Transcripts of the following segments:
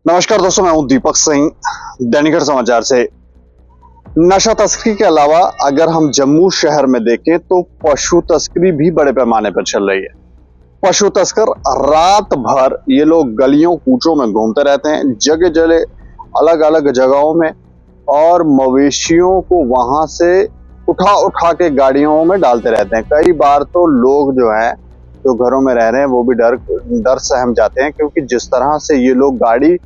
नमस्कार दोस्तों, मैं हूं दीपक सिंह, दैनिक समाचार से। नशा तस्करी के अलावा अगर हम जम्मू शहर में देखें तो पशु तस्करी भी बड़े पैमाने पर चल रही है। पशु तस्कर रात भर ये लोग गलियों कूचों में घूमते रहते हैं, जगह जगह अलग अलग जगहों में, और मवेशियों को वहां से उठा उठा के गाड़ियों में डालते रहते हैं। कई बार तो लोग जो है, जो घरों में रह रहे हैं, वो भी डर सहम जाते हैं, क्योंकि जिस तरह से ये लोग गाड़ी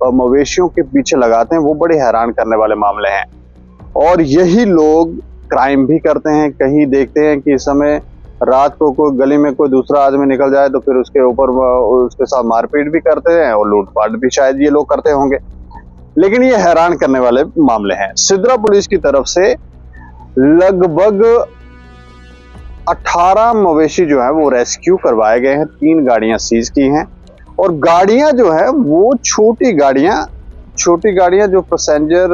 मवेशियों के पीछे लगाते हैं वो बड़े हैरान करने वाले मामले हैं। और यही लोग क्राइम भी करते हैं। कहीं देखते हैं कि इस समय रात को कोई गली में कोई दूसरा आदमी निकल जाए तो फिर उसके ऊपर उसके साथ मारपीट भी करते हैं और लूटपाट भी शायद ये लोग करते होंगे। लेकिन ये हैरान करने वाले मामले हैं। सिद्रा पुलिस की तरफ से लगभग 18 मवेशी जो है वो रेस्क्यू करवाए गए हैं। 3 गाड़ियां सीज की हैं, और गाड़ियां जो है वो छोटी गाड़ियां जो पैसेंजर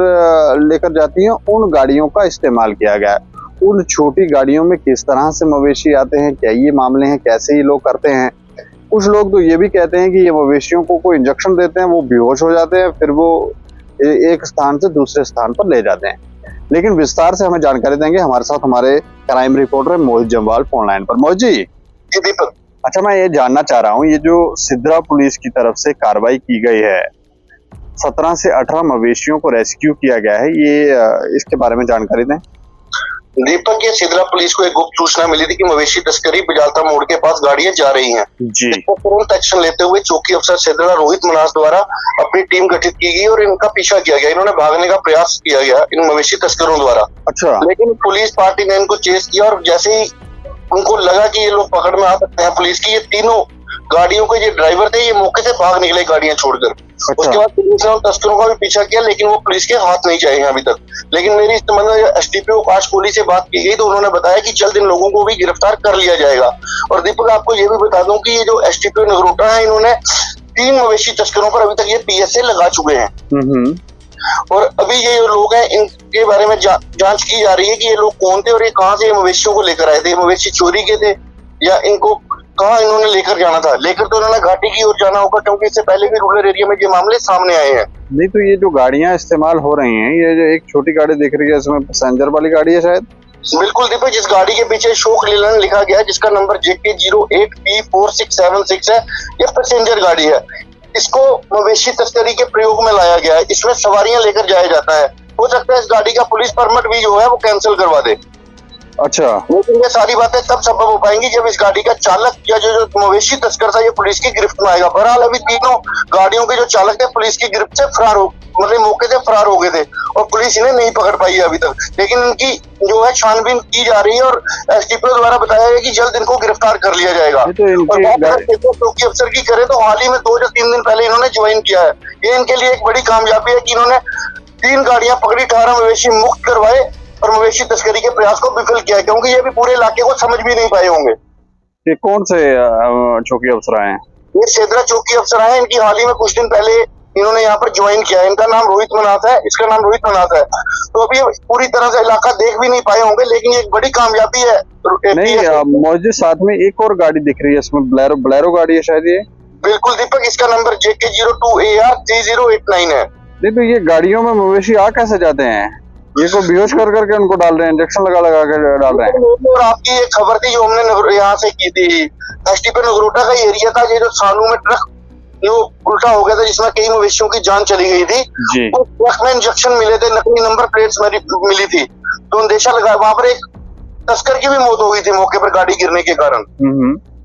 लेकर जाती हैं, उन गाड़ियों का इस्तेमाल किया गया है। उन छोटी गाड़ियों में किस तरह से मवेशी आते हैं, क्या ये मामले हैं, कैसे ये लोग करते हैं। कुछ लोग तो ये भी कहते हैं कि ये मवेशियों को कोई इंजेक्शन देते हैं, वो बेहोश हो जाते हैं, फिर वो एक स्थान से दूसरे स्थान पर ले जाते हैं। लेकिन विस्तार से हमें जानकारी देंगे हमारे साथ हमारे क्राइम रिपोर्टर मोहित जम्वाल फोन लाइन पर। मोहित जी। दीपक, अच्छा, मैं ये जानना चाह रहा हूँ, ये जो सिद्रा पुलिस की तरफ से कार्रवाई की गई है, 17 से 18 मवेशियों को रेस्क्यू किया गया है, ये इसके बारे में जानकारी दें। दीपक, ये सिद्रा पुलिस को एक गुप्त सूचना मिली थी कि मवेशी तस्करी बिजालता मोड़ के पास गाड़ियां जा रही हैं। जी। इसको तुरंत एक्शन लेते हुए चौकी अफसर सिद्रा रोहित मनास द्वारा अपनी टीम गठित की गई और इनका पीछा किया गया। इन्होंने भागने का प्रयास किया गया इन मवेशी तस्करों द्वारा। अच्छा। लेकिन पुलिस पार्टी ने इनको चेस किया, और जैसे ही उनको लगा कि ये लोग पकड़ में आ सकते हैं पुलिस की, ये तीनों गाड़ियों के जो ड्राइवर थे ये मौके से भाग निकले गाड़ियां छोड़कर। अच्छा। उसके बाद पुलिस ने उन तस्करों का भी पीछा किया, लेकिन वो पुलिस के हाथ नहीं जाए हैं अभी तक। लेकिन मेरी इस संबंध में एसडीपीओ काश कोहली से बात की गई तो उन्होंने बताया कि जल्द इन लोगों को भी गिरफ्तार कर लिया जाएगा। और दीपक, आपको ये भी बता दूं कि ये जो एसडीपीओ नगरोटा है, इन्होंने 3 मवेशी तस्करों पर अभी तक ये पीएसए लगा चुके हैं। और अभी ये लोग हैं, इनके बारे में जांच की जा रही है कि ये लोग कौन थे और ये कहां से मवेशियों को लेकर आए थे। मवेशी चोरी के थे या इनको कहां इन्होंने लेकर जाना था। लेकर तो इन्होंने घाटी की ओर जाना होगा, क्योंकि इससे पहले भी रूरल एरिया में ये मामले सामने आए हैं। नहीं तो ये जो गाड़ियां इस्तेमाल हो रही हैं, ये जो एक छोटी गाड़ी दिख रही है, इसमें पैसेंजर वाली गाड़ी है शायद। बिल्कुल दीपक, जिस गाड़ी के पीछे अशोक लीलन लिखा गया है, जिसका नंबर JK08P4676 है, ये पैसेंजर गाड़ी है। इसको मवेशी तस्करी के प्रयोग में लाया गया है। इसमें सवारियां लेकर जाया जाता है। हो सकता है इस गाड़ी का पुलिस परमिट भी जो है वो कैंसिल करवा दे। अच्छा। लेकिन ये सारी बातें तब संभव हो पाएंगी जब इस गाड़ी का चालक या जो मवेशी तस्कर था ये पुलिस की गिरफ्त में आएगा। बहरहाल अभी तीनों गाड़ियों के जो चालक थे पुलिस की गिरफ्त से फरार हो, मतलब मौके से फरार हो गए थे, और पुलिस इन्हें नहीं पकड़ पाई है अभी तक। लेकिन इनकी जो है छानबीन की जा रही है, और एसडीपीओ द्वारा बताया गया कि जल्द इनको गिरफ्तार कर लिया जाएगा। और चौकी अफसर की करें तो हाल ही में 2 या 3 दिन पहले इन्होंने ज्वाइन किया है। ये इनके लिए एक बड़ी कामयाबी है कि इन्होंने 3 गाड़ियां पकड़ी, 18 मवेशी मुक्त करवाए और मवेशी तस्करी के प्रयास को विफल किया है, क्योंकि ये भी पूरे इलाके को समझ भी नहीं पाए होंगे। ये कौन से चौकी अफसर आए हैं? ये सिद्रा चौकी अफसर आए। इनकी हाल ही में कुछ दिन पहले इन्होंने यहाँ पर ज्वाइन किया है। इनका नाम रोहित मनास है, इसका नाम रोहित मनास है। तो अभी पूरी तरह से इलाका देख भी नहीं पाए होंगे, लेकिन ये एक बड़ी कामयाबी है। नहीं, मौजूद साथ में एक और गाड़ी दिख रही है, इसमें ब्लेरो गाड़ी है शायद ये। बिल्कुल दीपक, इसका नंबर JK02AR3089 है। नहीं तो ये गाड़ियों में मवेशी आ कैसे जाते हैं? ये को बेहोश कर करके उनको डाल रहे हैं, इंजेक्शन लगा के डाल रहे हैं। और आपकी एक खबर थी जो हमने यहाँ से की थी, एसटीपी नगरोटा का एरिया था, ये जो सानू में ट्रक जो उल्टा हो गया था जिसमें कई मवेशियों की जान चली गई थी। तो ट्रक में इंजेक्शन मिले थे, नकली नंबर प्लेट्स मिली थी, तो अंदेशा लगा। वहां पर एक तस्कर की भी मौत हो गई थी मौके पर गाड़ी गिरने के कारण।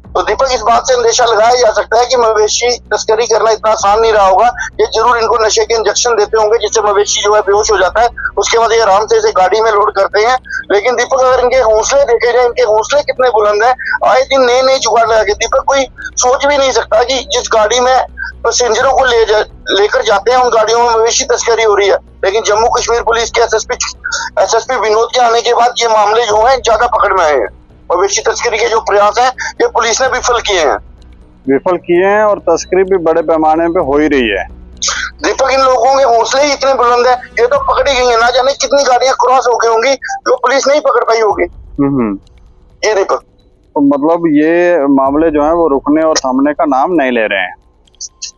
तो दीपक, इस बात से अंदेशा लगाया जा सकता है कि मवेशी तस्करी करना इतना आसान नहीं रहा होगा। ये जरूर इनको नशे के इंजेक्शन देते होंगे, जिससे मवेशी जो है बेहोश हो जाता है। उसके बाद ये आराम से इसे गाड़ी में लोड करते हैं। लेकिन दीपक, अगर इनके हौसले देखे जाए, इनके हौसले कितने बुलंद हैं। आए दिन नए नए जुगाड़ लगा के दीपक, कोई सोच भी नहीं सकता कि जिस गाड़ी में पैसेंजरों को लेकर जाते हैं उन गाड़ियों में मवेशी तस्करी हो रही है। लेकिन जम्मू कश्मीर पुलिस के एसएसपी विनोद के आने के बाद ये मामले जो है ज्यादा पकड़ में आए हैं। मवेशी तस्करी के जो प्रयास हैं ये पुलिस ने विफल किए हैं और तस्करी भी बड़े पैमाने पे हो ही रही है। दीपक, इन लोगों के हौसले ही इतने बुलंद है, ये तो पकड़ी गई है, ना जाने कितनी गाड़ियां क्रॉस हो गई होंगी जो पुलिस नहीं पकड़ पाई होगी। ये दीपक, तो मतलब ये मामले जो है वो रुकने और थमने का नाम नहीं ले रहे हैं।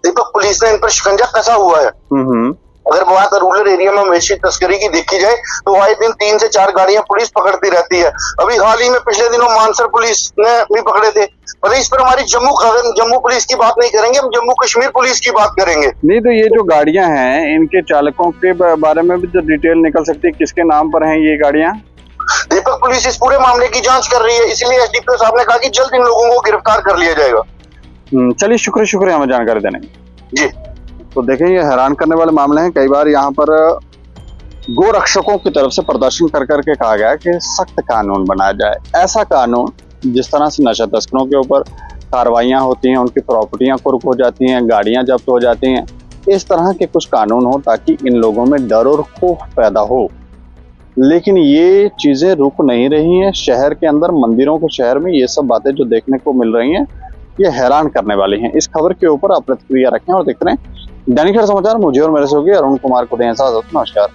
दीपक, पुलिस ने इन पर शिकंजा कसा हुआ है। अगर बात रूरल एरिया में मवेशी तस्करी की देखी जाए तो आए दिन 3 से 4 गाड़ियां पुलिस पकड़ती रहती है। अभी हाल ही में पिछले दिनों मानसर पुलिस ने भी पकड़े थे। भले इस पर हमारी जम्मू पुलिस की बात नहीं करेंगे, हम जम्मू कश्मीर पुलिस की बात करेंगे। नहीं तो ये जो गाड़ियां हैं इनके चालकों के बारे में भी जो डिटेल निकल सकती है, किसके नाम पर हैं ये गाड़ियां? दीपक, पुलिस इस पूरे मामले की जांच कर रही है, इसीलिए एसडीपीओ साहब ने कहा कि जल्द इन लोगों को गिरफ्तार कर लिया जाएगा। चलिए, शुक्रिया हमें जानकारी देने की। जी। तो देखें, ये हैरान करने वाले मामले हैं। कई बार यहाँ पर गो रक्षकों की तरफ से प्रदर्शन कर करके कहा गया कि सख्त कानून बनाया जाए, ऐसा कानून जिस तरह से नशा तस्करों के ऊपर कार्रवाइयाँ होती हैं, उनकी प्रॉपर्टियाँ कुर्क हो जाती हैं, गाड़ियाँ जब्त हो जाती हैं, इस तरह के कुछ कानून हो ताकि इन लोगों में डर और खौफ पैदा हो। लेकिन ये चीज़ें रुक नहीं रही हैं। शहर के अंदर, मंदिरों के शहर में ये सब बातें जो देखने को मिल रही हैं, ये हैरान करने वाली हैं। इस खबर के ऊपर आप प्रतिक्रिया रखें और देखते रहें दैनिक समाचार। मुझे और मेरे से होगी अरुण कुमार को दें इजाजत। नमस्कार।